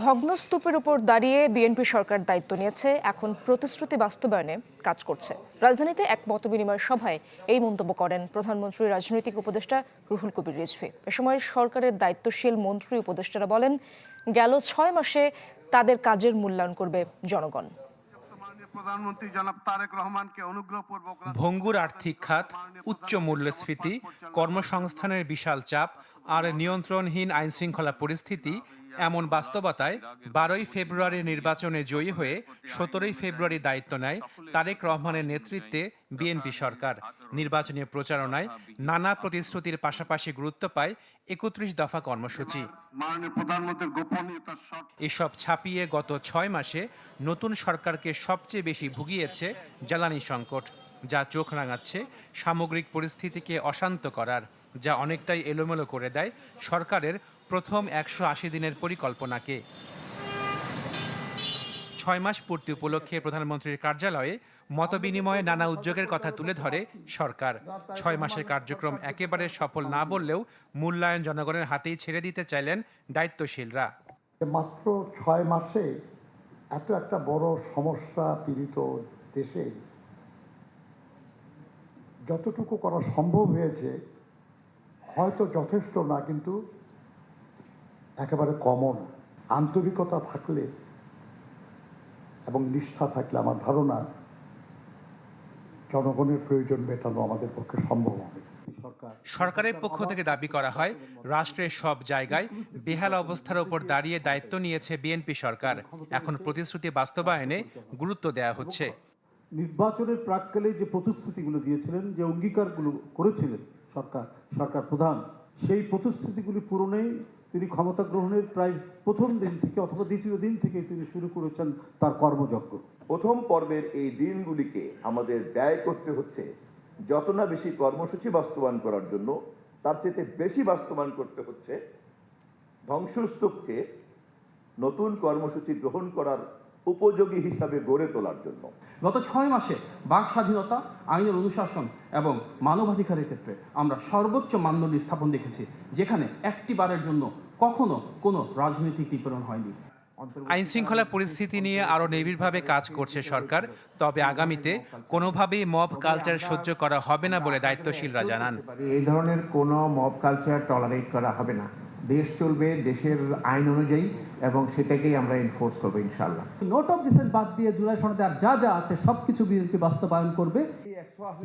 ভগ্নস্তূপের উপর দাঁড়িয়ে বিএনপি সরকার দায়িত্ব নিয়েছে, এখন প্রতিশ্রুতি বাস্তবায়নে কাজ করছে। রাজধানীতে এক মতবিনিময় সভায় এই মন্তব্য করেন প্রধানমন্ত্রীর রাজনৈতিক উপদেষ্টা রুহুল কবির রিজভী। এ সময় সরকারের দায়িত্বশীল মন্ত্রী উপদেষ্টারা বলেন, গেল ৬ মাসে তাদের কাজের মূল্যায়ন করবে জনগণ। প্রধানমন্ত্রী জনাব তারেক রহমানকে অনুগ্রহপূর্বক ভঙ্গুর আর্থিক খাত, উচ্চ মূল্যস্ফীতি, কর্মসংস্থানের বিশাল চাপ আর নিয়ন্ত্রণহীন আইনশৃঙ্খলা পরিস্থিতি, এমন বাস্তবতায় ১২ই ফেব্রুয়ারি নির্বাচনে জয়ী হয়ে ১৭ই ফেব্রুয়ারি দায়িত্ব নেয় তারেক রহমানের নেতৃত্বে বিএনপি সরকার। নির্বাচনী প্রচারণায় নানা প্রতিশ্রুতির পাশাপাশি গুরুত্ব পায় ৩১ দফা কর্মসূচি। এসব ছাপিয়ে গত ৬ মাসে নতুন সরকারকে সবচেয়ে বেশি ভুগিয়েছে জ্বালানি সংকট, যা চোখ রাঙাচ্ছে সামগ্রিক পরিস্থিতিকে অশান্ত করার, যা অনেকটাই এলোমেলো করে দেয় সরকারের প্রথম ১৮০ দিনের পরিকল্পনাকে। ৬ মাস পূর্তি উপলক্ষে প্রধানমন্ত্রীর কার্যালয়ে মতবিনিময়ে নানা উদ্যোগের কথা তুলে ধরে সরকার। ৬ মাসের কার্যক্রম একেবারে সফল না বললেও মূল্যায়ন জনগণের হাতেই ছেড়ে দিতে চাইলেন দায়িত্বশীলরা। মাত্র ৬ মাসে এত একটা বড় সমস্যা পীড়িত দেশে যতটুকু করা সম্ভব হয়েছে হয়তো যথেষ্ট না, কিন্তু একেবারে কমও না। আন্তরিকতা থাকলে এবং নিষ্ঠা থাকলে আমার ধারণা জনগণের প্রয়োজন মেটানো আমাদের পক্ষে সম্ভব হবে। সরকারের পক্ষ থেকে দাবি করা হয়, রাষ্ট্রের সব জায়গায় বেহাল অবস্থার উপর দাঁড়িয়ে দায়িত্ব নিয়েছে বিএনপি সরকার। এখন প্রতিশ্রুতি বাস্তবায়নে গুরুত্ব দেওয়া হচ্ছে। নির্বাচনের প্রাক্কালে যে প্রতিশ্রুতিগুলো দিয়েছিলেন, যে অঙ্গীকারগুলো করেছিলেন সরকার প্রধান, সেই প্রতিশ্রুতিগুলি পূরণে তিনি ক্ষমতা গ্রহণের প্রায় প্রথম দিন থেকে অথবা দ্বিতীয় দিন থেকে তিনি শুরু করেছেন তার কর্মযজ্ঞ। প্রথম পর্বের এই দিনগুলিকে আমাদের ব্যয় করতে হচ্ছে যত না বেশি কর্মসূচি বাস্তবায়ন করার জন্য, তার চেয়ে বেশি বাস্তবায়ন করতে হচ্ছে ধ্বংসস্তূপকে নতুন কর্মসূচি গ্রহণ করার উপযোগী হিসাবে গড়ে তোলার জন্য। গত ৬ মাসে বাক স্বাধীনতা, আইনের অনুশাসন এবং মানবাধিকারের ক্ষেত্রে আমরা সর্বোচ্চ মানদণ্ড স্থাপন দেখেছি, যেখানে একটি বারের জন্য কখনো কোনো রাজনৈতিক নিপীড়ন হয়নি। আইনশৃঙ্খলা পরিস্থিতি নিয়ে আরও নিবিড়ভাবে কাজ করছে সরকার, তবে আগামীতে কোনোভাবেই মব কালচার সহ্য করা হবে না বলে দায়িত্বশীলরা জানান। এই ধরনের কোনো মব কালচার টলারেট করা হবে না। দেশ চলবে দেশের আইন অনুযায়ী এবং সেটাকেই আমরা এনফোর্স করবো ইনশাআল্লাহ। নোট অফ ডিসেন্ট বাদ দিয়ে জুলাই সনদে আর যা যা আছে সবকিছু বিএনপি বাস্তবায়ন করবে।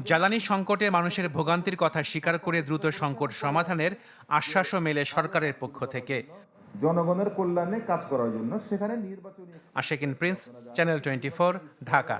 জ্বালানি সংকটে মানুষের ভোগান্তির কথা স্বীকার করে দ্রুত সংকট সমাধানের আশ্বাসও মেলে সরকারের পক্ষ থেকে। জনগণের কল্যাণে কাজ করার জন্য সেখানে নির্বাচনী আশিকিন প্রিন্স, চ্যানেল 24, ঢাকা।